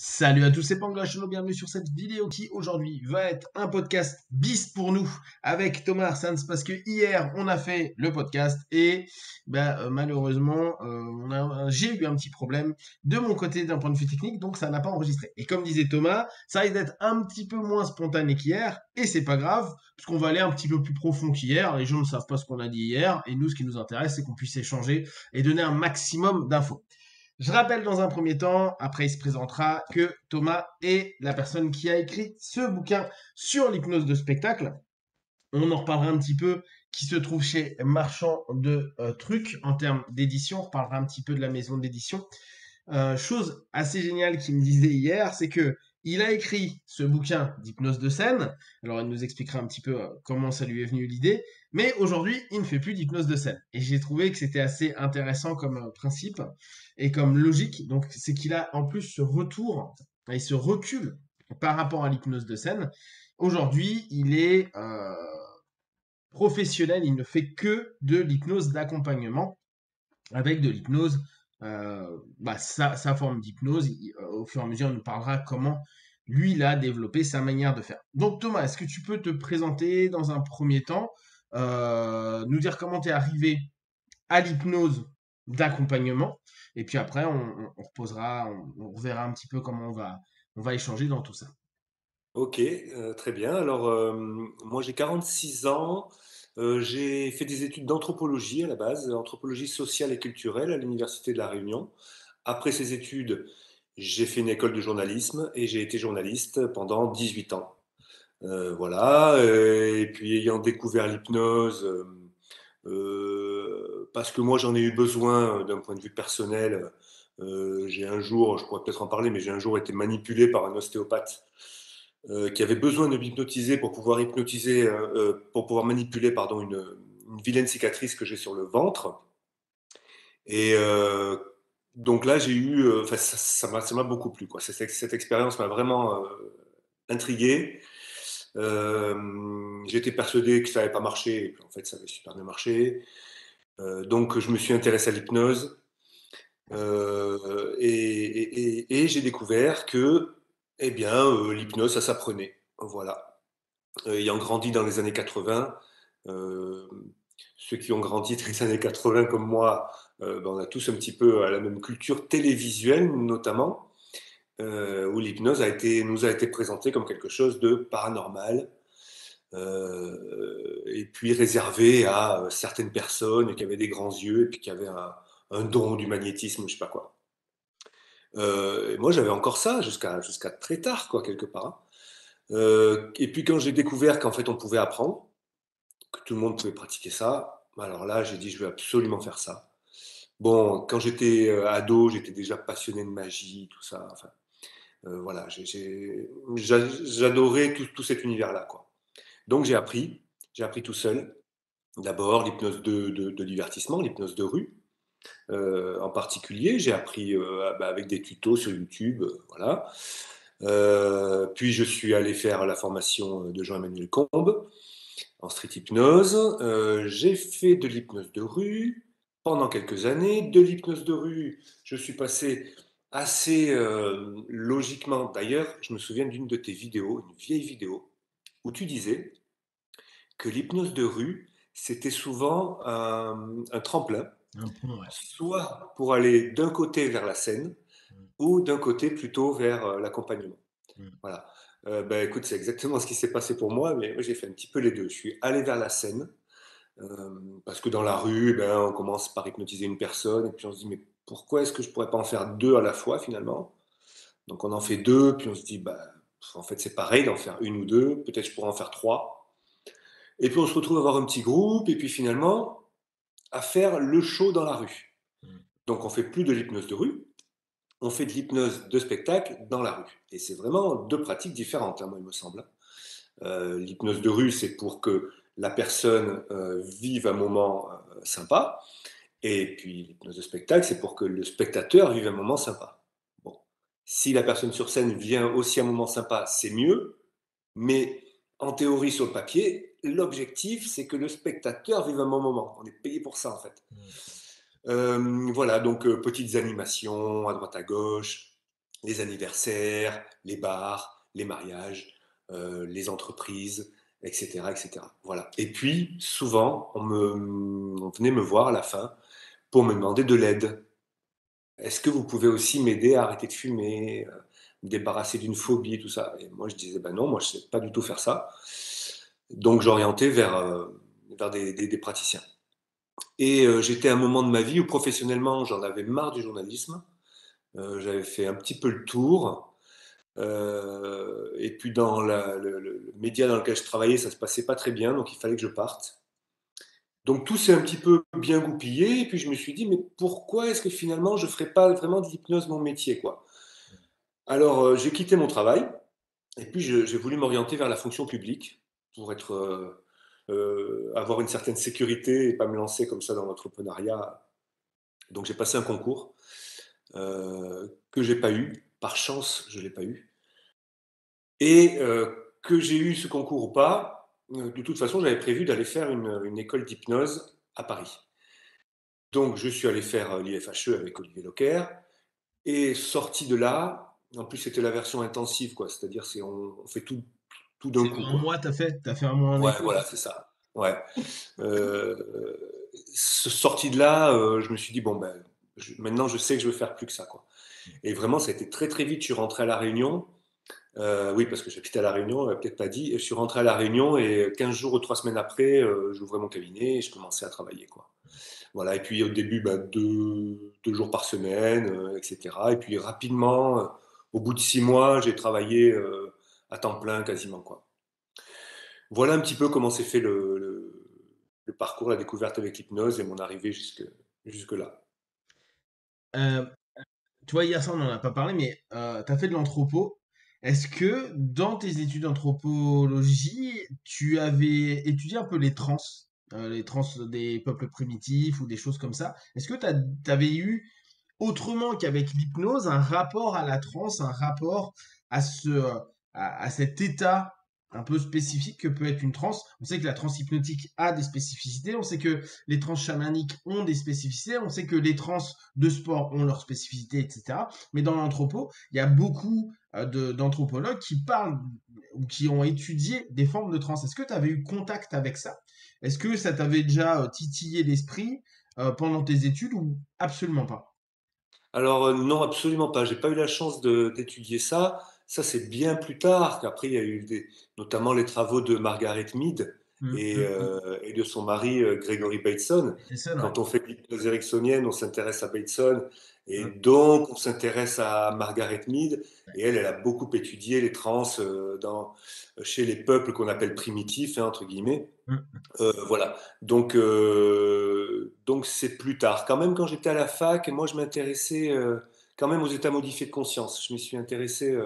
Salut à tous, c'est Pangloche, bienvenue sur cette vidéo qui aujourd'hui va être un podcast bis pour nous avec Thomas Arsens parce que hier on a fait le podcast et malheureusement j'ai eu un petit problème de mon côté d'un point de vue technique donc ça n'a pas enregistré. Et comme disait Thomas, ça risque d'être un petit peu moins spontané qu'hier et c'est pas grave parce qu'on va aller un petit peu plus profond qu'hier. Les gens ne savent pas ce qu'on a dit hier et nous ce qui nous intéresse c'est qu'on puisse échanger et donner un maximum d'infos. Je rappelle dans un premier temps, après il se présentera, que Thomas est la personne qui a écrit ce bouquin sur l'hypnose de spectacle. On en reparlera un petit peu, qui se trouve chez Marchand de Trucs en termes d'édition. On reparlera un petit peu de la maison d'édition. Chose assez géniale qu'il me disait hier, c'est que il a écrit ce bouquin d'hypnose de scène. Alors, il nous expliquera un petit peu comment ça lui est venu l'idée. Mais aujourd'hui, il ne fait plus d'hypnose de scène. Et j'ai trouvé que c'était assez intéressant comme principe et comme logique. Donc, c'est qu'il a en plus ce retour et ce recul par rapport à l'hypnose de scène. Aujourd'hui, il est professionnel. Il ne fait que de l'hypnose d'accompagnement avec de l'hypnose, sa forme d'hypnose. Au fur et à mesure, on nous parlera comment lui, il a développé sa manière de faire. Donc Thomas, est-ce que tu peux te présenter dans un premier temps, nous dire comment tu es arrivé à l'hypnose d'accompagnement, et puis après, on reposera, on reverra un petit peu comment on va échanger dans tout ça. Ok, très bien. Alors, moi j'ai 46 ans. J'ai fait des études d'anthropologie à la base, anthropologie sociale et culturelle à l'Université de La Réunion. Après ces études, j'ai fait une école de journalisme et j'ai été journaliste pendant 18 ans. Voilà, et puis ayant découvert l'hypnose, parce que moi j'en ai eu besoin d'un point de vue personnel, j'ai un jour, je pourrais peut-être en parler, mais j'ai un jour été manipulé par un ostéopathe qui avait besoin de m'hypnotiser pour pouvoir pour pouvoir manipuler, pardon, une vilaine cicatrice que j'ai sur le ventre. Et donc là, j'ai eu, enfin, ça m'a beaucoup plu, quoi. Cette expérience m'a vraiment intrigué. J'étais persuadé que ça n'avait pas marché, et puis en fait, ça avait super bien marché. Donc, je me suis intéressé à l'hypnose et j'ai découvert que, eh bien, l'hypnose, ça s'apprenait. Voilà. Ayant grandi dans les années 80, euh, ceux qui ont grandi dans les années 80 comme moi, ben, on a tous un petit peu la même culture télévisuelle notamment, où l'hypnose nous a été présentée comme quelque chose de paranormal, et puis réservé à certaines personnes qui avaient des grands yeux et puis qui avaient un don du magnétisme, je sais pas quoi. Et moi j'avais encore ça jusqu'à très tard, quoi, quelque part, hein. Et puis quand j'ai découvert qu'en fait on pouvait apprendre, que tout le monde pouvait pratiquer ça, alors là j'ai dit je veux absolument faire ça. Bon, quand j'étais ado, j'étais déjà passionné de magie, tout ça. Enfin, voilà, j'adorais tout cet univers-là, quoi. Donc j'ai appris tout seul. D'abord l'hypnose de divertissement, l'hypnose de rue. En particulier, j'ai appris avec des tutos sur YouTube, voilà. Puis je suis allé faire la formation de Jean-Emmanuel Combe en street hypnose. J'ai fait de l'hypnose de rue pendant quelques années. De l'hypnose de rue, je suis passé assez logiquement. D'ailleurs, je me souviens d'une de tes vidéos, une vieille vidéo, où tu disais que l'hypnose de rue, c'était souvent un tremplin, Un point, ouais. soit pour aller d'un côté vers la scène, Mm, ou d'un côté plutôt vers l'accompagnement. mm, Voilà. Ben, écoute, c'est exactement ce qui s'est passé pour moi, mais moi j'ai fait un petit peu les deux. Je suis allé vers la scène, parce que dans la rue, ben, on commence par hypnotiser une personne, et puis on se dit, mais pourquoi est-ce que je pourrais pas en faire deux à la fois finalement? Donc on en fait deux, puis on se dit, bah, en fait c'est pareil d'en faire une ou deux, peut-être je pourrais en faire trois. Et puis on se retrouve à avoir un petit groupe, et puis finalement à faire le show dans la rue. mm. Donc on fait plus de l'hypnose de rue, on fait de l'hypnose de spectacle dans la rue. Et c'est vraiment deux pratiques différentes, hein, moi il me semble. L'hypnose de rue, c'est pour que la personne vive un moment sympa. Et puis l'hypnose de spectacle, c'est pour que le spectateur vive un moment sympa. Bon. Si la personne sur scène vient aussi un moment sympa, c'est mieux. Mais en théorie, sur le papier, l'objectif, c'est que le spectateur vive un bon moment. On est payé pour ça, en fait. Voilà, donc petites animations à droite à gauche. les anniversaires, les bars, les mariages, les entreprises, etc., etc. Voilà. Et puis, souvent, on venait me voir à la fin pour me demander de l'aide. Est-ce que vous pouvez aussi m'aider à arrêter de fumer, me débarrasser d'une phobie, tout ça? Et moi, je disais, ben non, moi, je sais pas du tout faire ça. Donc, j'orientais vers des praticiens. Et j'étais à un moment de ma vie où professionnellement, j'en avais marre du journalisme. J'avais fait un petit peu le tour. Et puis dans le média dans lequel je travaillais, ça se passait pas très bien, donc il fallait que je parte. Donc tout s'est un petit peu bien goupillé, et puis je me suis dit, mais pourquoi est-ce que finalement je ferais pas vraiment de l'hypnose mon métier, quoi? Alors j'ai quitté mon travail, et puis j'ai voulu m'orienter vers la fonction publique pour avoir une certaine sécurité et pas me lancer comme ça dans l'entrepreneuriat. Donc j'ai passé un concours que j'ai pas eu. Par chance, je l'ai pas eu. Et que j'ai eu ce concours ou pas, de toute façon, j'avais prévu d'aller faire une école d'hypnose à Paris. Donc je suis allé faire l'IFHE avec Olivier Locker. Et sorti de là, en plus c'était la version intensive, quoi. C'est-à-dire on fait tout d'un C'est coup, un quoi. mois, t'as fait un mois en Ouais, école, voilà, c'est ça? c'est ça. Ouais. Euh, sorti de là, je me suis dit, bon, ben, maintenant je sais que je veux faire plus que ça, quoi. Et vraiment, ça a été très très vite. Je suis rentré à La Réunion. Oui, parce que j'habitais à La Réunion, on l'a peut-être pas dit. Je suis rentré à La Réunion et 15 jours ou 3 semaines après, j'ouvrais mon cabinet et je commençais à travailler, quoi. Voilà, et puis au début, bah, deux jours par semaine, etc. Et puis rapidement, au bout de 6 mois, j'ai travaillé à temps plein quasiment, quoi. Voilà un petit peu comment s'est fait le parcours, la découverte avec l'hypnose et mon arrivée jusque là. Euh, Tu vois, hier ça, on n'en a pas parlé, mais tu as fait de l'anthropo. Est-ce que dans tes études d'anthropologie, tu avais étudié un peu les trans des peuples primitifs ou des choses comme ça? Est-ce que tu avais eu, autrement qu'avec l'hypnose, un rapport à la transe, un rapport à à cet état un peu spécifique que peut être une transe? On sait que la transe hypnotique a des spécificités, on sait que les trans chamaniques ont des spécificités, on sait que les trans de sport ont leurs spécificités, etc. Mais dans l'anthropo, il y a beaucoup d'anthropologues qui parlent ou qui ont étudié des formes de transe. Est-ce que tu avais eu contact avec ça? Est-ce que ça t'avait déjà titillé l'esprit pendant tes études ou absolument pas? Alors non, absolument pas. J'ai pas eu la chance d'étudier ça. Ça, c'est bien plus tard qu'après il y a eu notamment les travaux de Margaret Mead et de son mari Gregory Bateson. C'est ça, ouais. Quand on fait l'hypnose ericksonienne, on s'intéresse à Bateson et Mm. donc on s'intéresse à Margaret Mead. Et elle a beaucoup étudié les trans chez les peuples qu'on appelle primitifs, hein, entre guillemets. Mm. Voilà. Donc c'est plus tard. Quand même, quand j'étais à la fac, moi je m'intéressais quand même aux états modifiés de conscience. Je m'y suis intéressé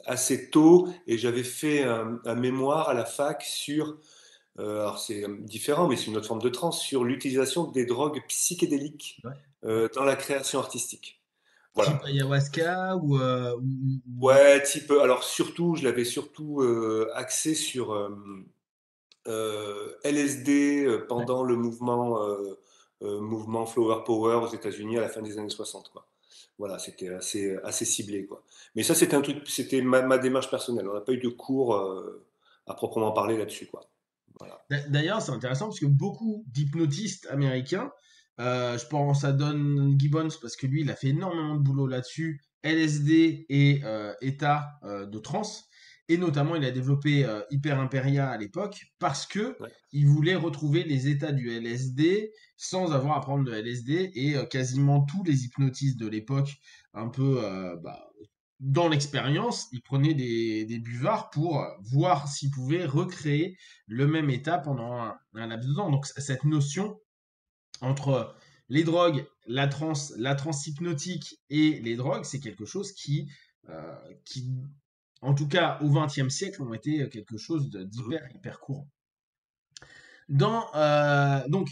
assez tôt et j'avais fait un mémoire à la fac sur, alors c'est différent, mais c'est une autre forme de transe, sur l'utilisation des drogues psychédéliques Ouais. dans la création artistique. Type Voilà. ayahuasca Ouais, type. Alors surtout, je l'avais surtout axé sur LSD Ouais. pendant le mouvement Flower Power aux États-Unis à la fin des années 60, quoi. Voilà, c'était assez ciblé, quoi. Mais ça, c'était un truc, c'était ma démarche personnelle. On n'a pas eu de cours à proprement parler là-dessus, quoi. Voilà. D'ailleurs, c'est intéressant parce que beaucoup d'hypnotistes américains, je pense à Don Gibbons parce que lui, il a fait énormément de boulot là-dessus, LSD et état de transe, et notamment il a développé Hyper Imperia à l'époque parce que Ouais. il voulait retrouver les états du LSD sans avoir à prendre de LSD, et quasiment tous les hypnotistes de l'époque, un peu dans l'expérience, ils prenaient des buvards pour voir s'ils pouvaient recréer le même état pendant un laps de temps. Donc cette notion entre les drogues, la transe hypnotique et les drogues, c'est quelque chose qui, en tout cas au XXe siècle, ont été quelque chose Mhm. d'hyper hyper courant. Donc,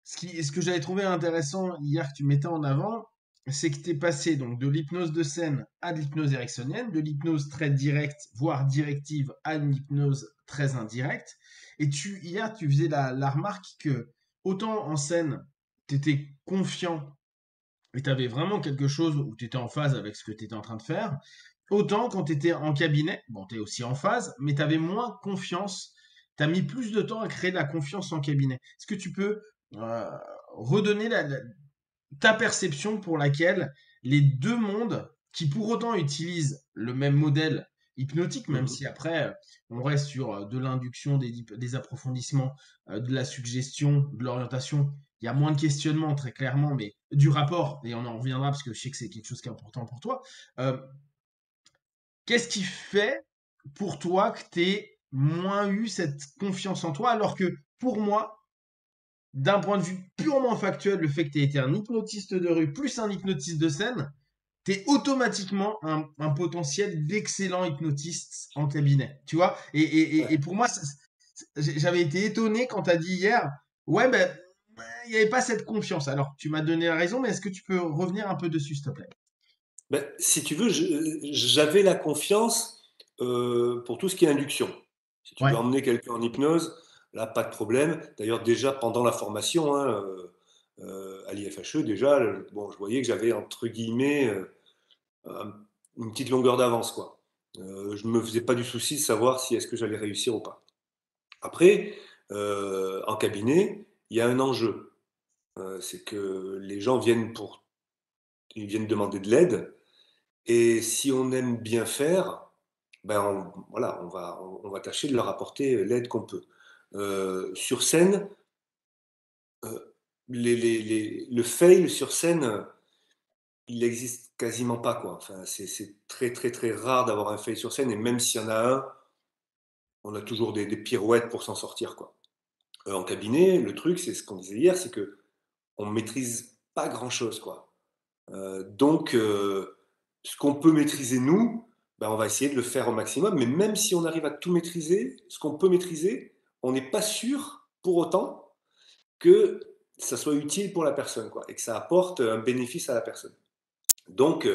ce que j'avais trouvé intéressant hier que tu mettais en avant, c'est que tu es passé donc de l'hypnose de scène à de l'hypnose ericksonienne, de l'hypnose très directe, voire directive, à une hypnose très indirecte. Et hier, tu faisais la remarque que autant en scène, tu étais confiant et tu avais vraiment quelque chose où tu étais en phase avec ce que tu étais en train de faire, autant quand tu étais en cabinet, bon, tu es aussi en phase, mais tu avais moins confiance, tu as mis plus de temps à créer de la confiance en cabinet. Est-ce que tu peux euh, redonner ta perception pour laquelle les deux mondes, qui pour autant utilisent le même modèle hypnotique, même Mhm. si après on reste sur de l'induction, des approfondissements, de la suggestion, de l'orientation, il y a moins de questionnement très clairement, mais du rapport, et on en reviendra parce que je sais que c'est quelque chose qui est important pour toi. Euh, Qu'est-ce qui fait pour toi que tu aies moins eu cette confiance en toi alors que pour moi, d'un point de vue purement factuel, le fait que tu aies été un hypnotiste de rue plus un hypnotiste de scène, tu es automatiquement un potentiel d'excellent hypnotiste en cabinet. Tu vois. Et Ouais. pour moi, j'avais été étonné quand tu as dit hier, ouais, ben, il n'y avait pas cette confiance. Alors, tu m'as donné la raison, mais est-ce que tu peux revenir un peu dessus, s'il te plaît? Ben, si tu veux, j'avais la confiance pour tout ce qui est induction. Si tu veux Ouais. emmener quelqu'un en hypnose, là, pas de problème. D'ailleurs, déjà pendant la formation, hein, à l'IFHE, déjà, bon, je voyais que j'avais, entre guillemets, un- une petite longueur d'avance, quoi. Je ne me faisais pas du souci de savoir si est-ce que j'allais réussir ou pas. Après, en cabinet, il y a un enjeu. C'est que les gens ils viennent demander de l'aide, et si on aime bien faire, ben voilà, on va tâcher de leur apporter l'aide qu'on peut. Sur scène, le fail sur scène, il existe quasiment pas, quoi. Enfin, c'est très très très rare d'avoir un fail sur scène, et même s'il y en a un, on a toujours des pirouettes pour s'en sortir, quoi. En cabinet, le truc, c'est ce qu'on disait hier, c'est que on maîtrise pas grand-chose, quoi. Ce qu'on peut maîtriser nous, ben, on va essayer de le faire au maximum, mais même si on arrive à tout maîtriser, ce qu'on peut maîtriser, on n'est pas sûr pour autant que ça soit utile pour la personne, quoi, et que ça apporte un bénéfice à la personne. Donc,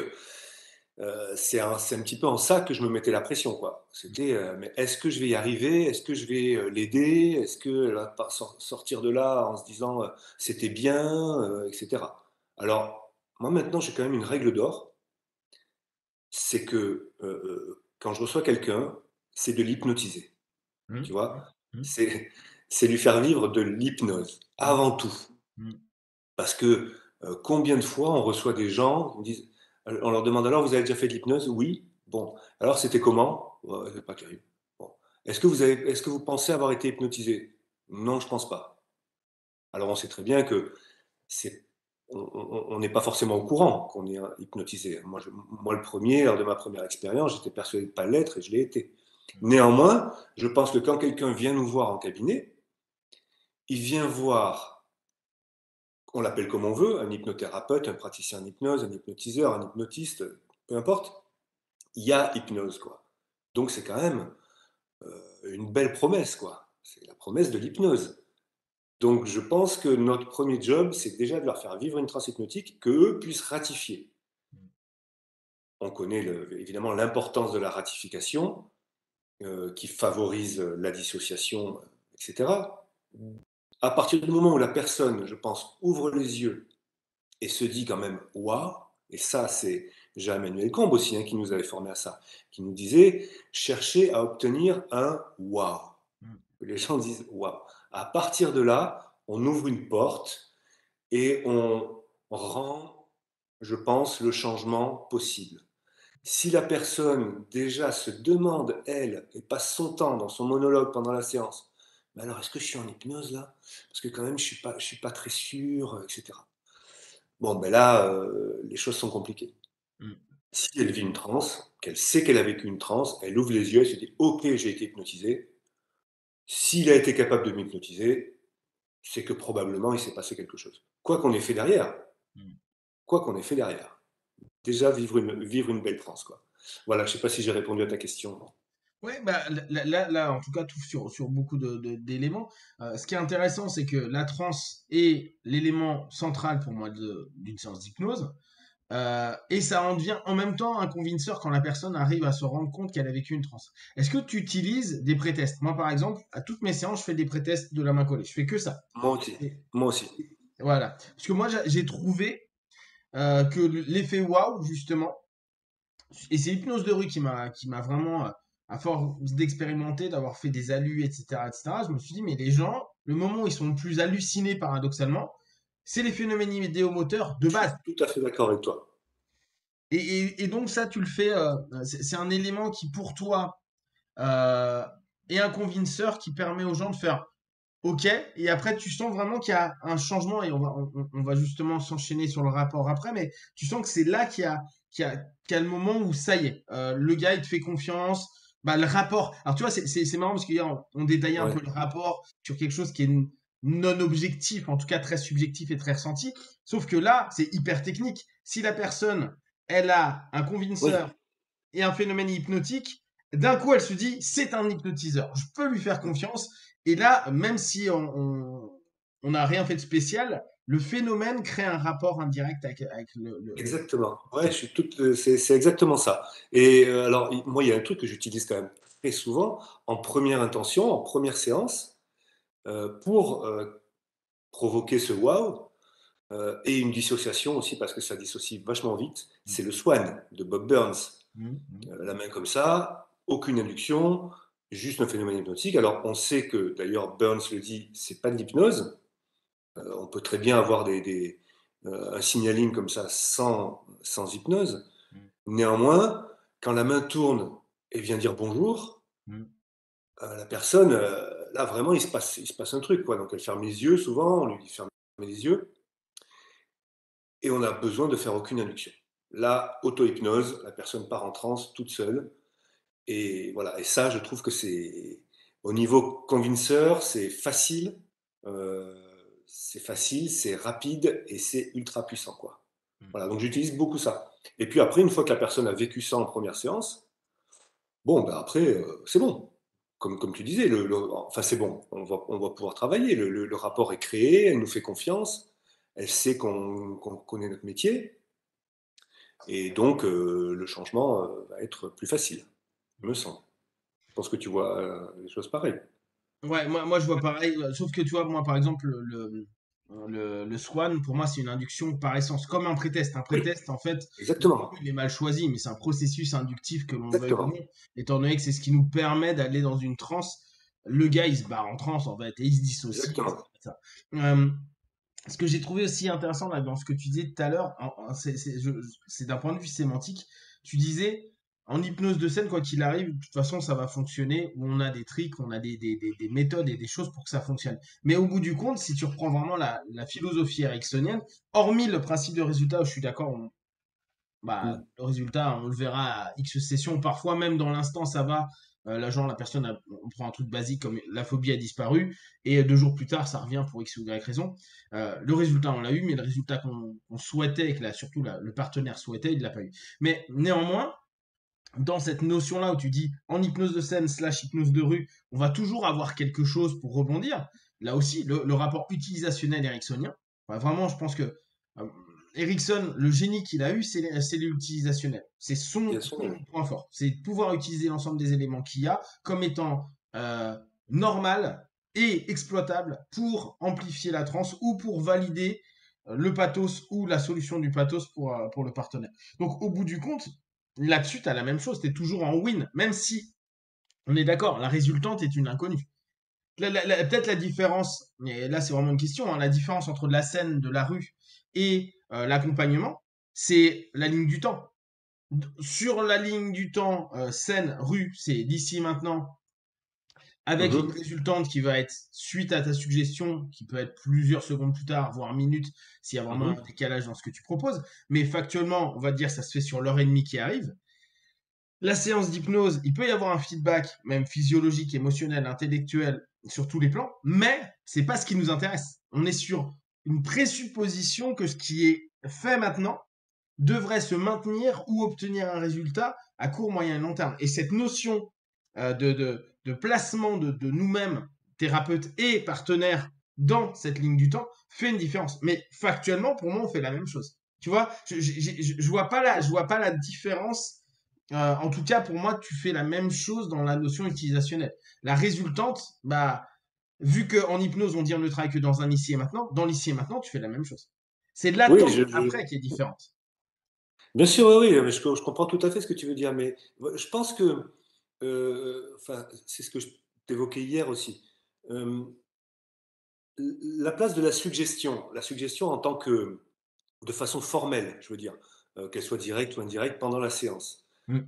c'est un petit peu en ça que je me mettais la pression, quoi. C'était, mais est-ce que je vais y arriver? Est-ce que je vais l'aider? Est-ce qu'elle va pas sortir de là en se disant c'était bien, etc. Alors, moi maintenant, j'ai quand même une règle d'or, c'est que quand je reçois quelqu'un, c'est de l'hypnotiser. Tu Mmh, vois? mmh, mmh, C'est, c'est lui faire vivre de l'hypnose, mmh, avant tout. mmh. Parce que combien de fois on reçoit des gens, on leur demande alors, vous avez déjà fait de l'hypnose? Oui. Bon. Alors c'était comment? Ouais, c'est pas terrible. Bon. Est-ce que vous pensez avoir été hypnotisé? Non, je pense pas. Alors on sait très bien que c'est, on n'est pas forcément au courant qu'on est hypnotisé. Moi le premier, lors de ma première expérience, j'étais persuadé de ne pas l'être et je l'ai été. Néanmoins, je pense que quand quelqu'un vient nous voir en cabinet, il vient voir, on l'appelle comme on veut, un hypnothérapeute, un praticien en hypnose, un hypnotiseur, un hypnotiste, peu importe, il y a hypnose, quoi. Donc c'est quand même une belle promesse, quoi. C'est la promesse de l'hypnose. Donc je pense que notre premier job, c'est déjà de leur faire vivre une transe hypnotique qu'eux puissent ratifier. On connaît évidemment l'importance de la ratification, qui favorise la dissociation, etc. À partir du moment où la personne, je pense, ouvre les yeux et se dit quand même waouh, et ça c'est Jean-Emmanuel Combe aussi, hein, qui nous avait formé à ça, qui nous disait chercher à obtenir un waouh, Mmh. que les gens disent waouh. À partir de là, on ouvre une porte et on rend, je pense, le changement possible. Si la personne déjà se demande, elle, et passe son temps dans son monologue pendant la séance, mais alors est-ce que je suis en hypnose là? Parce que quand même je suis pas très sûr, etc. Bon, ben là, les choses sont compliquées. Mmh. Si elle vit une transe, qu'elle sait qu'elle a vécu une transe, elle ouvre les yeux, elle se dit: «OK, j'ai été hypnotisé». S'il a été capable de m'hypnotiser, c'est que probablement il s'est passé quelque chose. Quoi qu'on ait fait derrière, Mmh. quoi qu'on ait fait derrière. Déjà vivre une belle transe, quoi. Voilà, je sais pas si j'ai répondu à ta question. Ouais, bah, là, en tout cas, tout sur beaucoup d'éléments. Ce qui est intéressant, c'est que la transe est l'élément central pour moi d'une séance d'hypnose. Et ça en devient en même temps un convinceur quand la personne arrive à se rendre compte qu'elle a vécu une transe. Est-ce que tu utilises des prétests? Moi, par exemple, à toutes mes séances, je fais des prétests de la main collée. Je fais que ça. Moi aussi, Et- moi aussi. voilà. Parce que moi, j'ai trouvé. que l'effet waouh, justement, et c'est l'hypnose de rue qui m'a vraiment, à force d'expérimenter, d'avoir fait des allus, etc., je me suis dit, mais les gens, le moment où ils sont le plus hallucinés paradoxalement, c'est les phénomènes idéomoteurs de Je suis base. tout à fait d'accord avec toi. Et donc ça, tu le fais, c'est un élément qui pour toi euh, est un convinceur qui permet aux gens de faire OK, et après tu sens vraiment qu'il y a un changement, et on va justement s'enchaîner sur le rapport après, mais tu sens que c'est là qu'il y a le moment où ça y est, le gars il te fait confiance, bah, le rapport. Alors tu vois, c'est marrant parce qu'hier on détaillait un Ouais, peu le rapport sur quelque chose qui est non objectif, en tout cas très subjectif et très ressenti, sauf que là c'est hyper technique. Si la personne elle a un oui. convinceur et un phénomène hypnotique, d'un coup, elle se dit, c'est un hypnotiseur. Je peux lui faire confiance. Et là, même si on n'a rien fait de spécial, le phénomène crée un rapport indirect avec le... Exactement. Ouais, c'est exactement ça. Et alors, moi, il y a un truc que j'utilise quand même très souvent en première intention, en première séance, pour provoquer ce wow et une dissociation aussi parce que ça dissocie vachement vite. C'est le Swan de Bob Burns. La main comme ça, aucune induction, juste un phénomène hypnotique. Alors, on sait que d'ailleurs Burns le dit, c'est pas de l'hypnose. On peut très bien avoir un signaling comme ça sans hypnose. Néanmoins, quand la main tourne et vient dire bonjour, la personne, là vraiment, il se passe un truc, quoi. Donc elle ferme les yeux souvent, on lui dit fermer les yeux, et on a besoin de faire aucune induction. Là, auto-hypnose, la personne part en transe toute seule, et voilà. Et ça, je trouve que c'est, au niveau convinceur, c'est facile, c'est rapide, et c'est ultra puissant, quoi. Voilà, donc j'utilise beaucoup ça. Et puis après, une fois que la personne a vécu ça en première séance, bon, bah, après, c'est bon. Comme tu disais, enfin, c'est bon, on va pouvoir travailler. Le rapport est créé, elle nous fait confiance, elle sait qu'on connaît notre métier, et donc le changement va être plus facile, me semble. Je pense que tu vois les choses pareilles. Ouais, moi je vois pareil, sauf que tu vois, moi par exemple, le Swan, pour moi c'est une induction par essence, comme un prétest. Un Oui, prétest, en fait, le nom, exactement, il est mal choisi, mais c'est un processus inductif que l'on veuille ou exactement. non, étant donné que c'est ce qui nous permet d'aller dans une transe. Le gars, il se barre en transe, en fait, et il se dissocie, et Exactement. ça. Euh, Ce que j'ai trouvé aussi intéressant là, dans ce que tu disais tout à l'heure, c'est d'un point de vue sémantique, tu disais, en hypnose de scène, quoi qu'il arrive, de toute façon, ça va fonctionner, où on a des tricks, on a des méthodes et des choses pour que ça fonctionne. Mais au bout du compte, si tu reprends vraiment la philosophie ericksonienne, hormis le principe de résultat, où je suis d'accord, bah, Mm. le résultat, on le verra à X sessions. Parfois, même dans l'instant, ça va. La personne, on prend un truc basique comme la phobie a disparu, et 2 jours plus tard, ça revient pour X ou Y raison. Le résultat, on l'a eu, mais le résultat qu'on souhaitait, et que surtout le partenaire souhaitait, il ne l'a pas eu. Mais néanmoins, dans cette notion-là où tu dis en hypnose de scène slash hypnose de rue, on va toujours avoir quelque chose pour rebondir. Là aussi, le rapport utilisationnel ericksonien, enfin, vraiment, je pense que euh, Erickson, le génie qu'il a eu, c'est l'utilisationnel. C'est Bien son sûr, oui. point fort. C'est de pouvoir utiliser l'ensemble des éléments qu'il y a comme étant normal et exploitable pour amplifier la transe ou pour valider le pathos ou la solution du pathos pour le partenaire. Donc, au bout du compte, là-dessus, tu as la même chose, tu es toujours en win, même si on est d'accord, la résultante est une inconnue. Peut-être la différence, et là c'est vraiment une question, hein, la différence entre la scène de la rue et l'accompagnement, c'est la ligne du temps. Sur la ligne du temps, scène, rue, c'est d'ici maintenant, avec une Mhm, résultante qui va être suite à ta suggestion, qui peut être plusieurs secondes plus tard, voire minutes, s'il y a vraiment un mhm. décalage dans ce que tu proposes. Mais factuellement, on va dire ça se fait sur l'heure et demie qui arrive. La séance d'hypnose, il peut y avoir un feedback, même physiologique, émotionnel, intellectuel, sur tous les plans, mais c'est pas ce qui nous intéresse. On est sur une présupposition que ce qui est fait maintenant devrait se maintenir ou obtenir un résultat à court, moyen et long terme. Et cette notion de placement de nous-mêmes, thérapeutes et partenaires, dans cette ligne du temps fait une différence. Mais factuellement, pour moi, on fait la même chose. Tu vois, je vois pas la différence. En tout cas, pour moi, tu fais la même chose dans la notion utilisationnelle. La résultante, bah, vu qu'en hypnose, on dit on ne travaille que dans un ici et maintenant, dans l'ici et maintenant, tu fais la même chose. C'est Oui, l'attente après qui est différente. bien sûr, oui, oui, mais je comprends tout à fait ce que tu veux dire, mais je pense que, enfin, c'est ce que je t'évoquais hier aussi. Hem, la place de la suggestion en tant que de façon formelle, je veux dire, qu'elle soit directe ou indirecte pendant la séance. Mmh.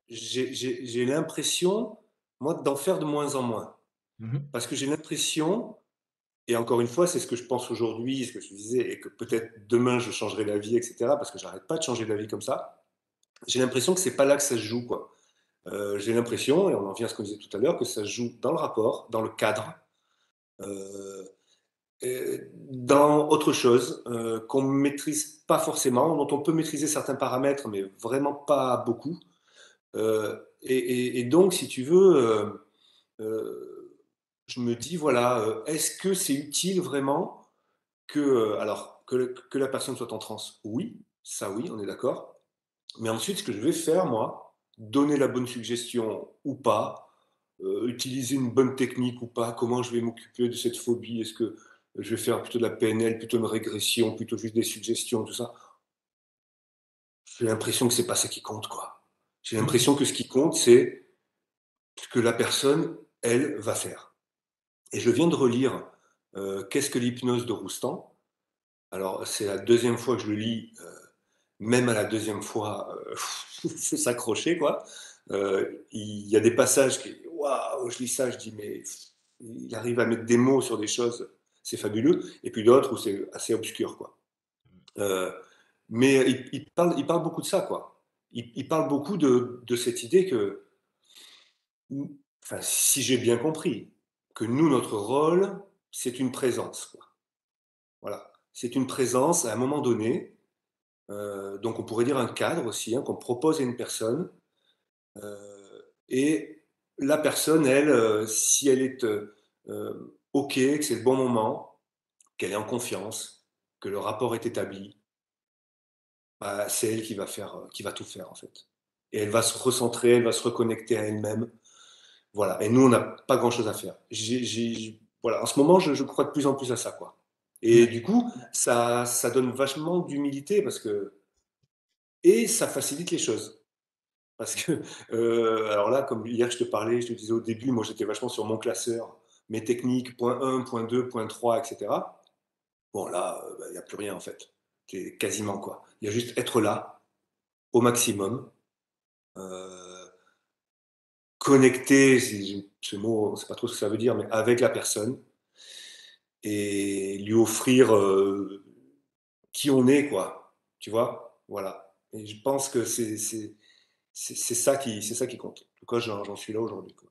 J'ai l'impression, moi, d'en faire de moins en moins. Mmh. Parce que j'ai l'impression, et encore une fois, c'est ce que je pense aujourd'hui, ce que je te disais, et que peut-être demain je changerai d'avis, et cetera, parce que j'arrête pas de changer d'avis comme ça. J'ai l'impression que c'est pas là que ça se joue, quoi. J'ai l'impression, et on en vient à ce qu'on disait tout à l'heure, que ça se joue dans le rapport, dans le cadre, heu dans autre chose, qu'on ne maîtrise pas forcément, dont on peut maîtriser certains paramètres, mais vraiment pas beaucoup. Et donc si tu veux, je me dis voilà, est-ce que c'est utile vraiment que, alors que la personne soit en transe? Oui, ça oui, on est d'accord. Mais ensuite, ce que je vais faire moi, donner la bonne suggestion ou pas, utiliser une bonne technique ou pas, comment je vais m'occuper de cette phobie? Est-ce que je vais faire plutôt de la PNL, plutôt une régression, plutôt juste des suggestions, tout ça? J'ai l'impression que c'est pas ça qui compte, quoi. J'ai OK. l'impression que ce qui compte, c'est ce que la personne, elle, va faire. Et je viens de relire, Qu'est-ce que l'hypnose de Roustan? Alors, c'est la deuxième fois que je le lis, même à la deuxième fois, faut s'accrocher, quoi. Il y a des passages qui waouh! Je lis ça, je dis: «Mais il arrive à mettre des mots sur des choses, c'est fabuleux», et puis d'autres où c'est assez obscur, quoi. Heu, mais il parle beaucoup de ça, quoi. Il parle beaucoup de cette idée que, enfin, si j'ai bien compris, que nous, notre rôle, c'est une présence, quoi. Voilà. C'est une présence à un moment donné, donc on pourrait dire un cadre aussi, hein, qu'on propose à une personne. Et la personne, elle, si elle est, OK, que c'est le bon moment, qu'elle est en confiance, que le rapport est établi, bah, c'est elle qui va tout faire, en fait. Et elle va se recentrer, elle va se reconnecter à elle-même. Voilà, et nous, on n'a pas grand-chose à faire. Voilà, en ce moment, je crois de plus en plus à ça, quoi. Et Ouais. du coup, ça donne vachement d'humilité parce que, et ça facilite les choses. Parce que, alors là, comme hier je te parlais, je te disais au début, moi j'étais vachement sur mon classeur, mes techniques, point 1, point 2, point 3, et cetera. Bon là, bah, il y a plus rien en fait. C'est quasiment quoi. Il y a juste être là, au maximum, heu, connecter, ce mot, on sait pas trop ce que ça veut dire, mais avec la personne, et lui offrir, qui on est quoi, tu vois? Voilà, et je pense que c'est ça qui compte. En tout cas, j'en suis là aujourd'hui, quoi.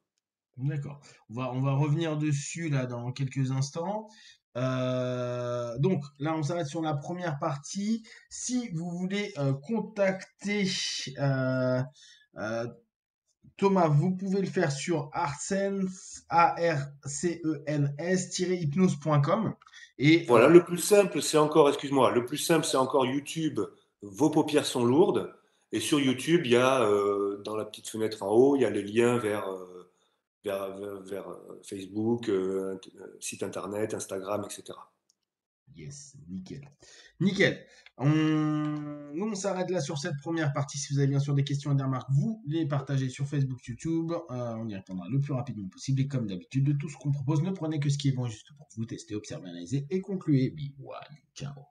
D'accord. On va revenir dessus là dans quelques instants. Donc là, on s'arrête sur la première partie. Si vous voulez contacter euh, euh, Thomas, vous pouvez le faire sur Arcens, arcens-hypnose.com. Et Voilà, le plus simple, c'est encore, excuse-moi, le plus simple, c'est encore YouTube. Vos paupières sont lourdes. Et sur YouTube, il y a, dans la petite fenêtre en haut, il y a les liens vers Facebook, site internet, Instagram, etc. yes, nickel. Nickel. Nous, on s'arrête là sur cette première partie. Si vous avez bien sûr des questions et des remarques, vous les partagez sur Facebook, YouTube. On y répondra le plus rapidement possible. Et comme d'habitude, de tout ce qu'on propose, ne prenez que ce qui est bon juste pour vous tester, observer, analyser et concluez. Big one. Ciao.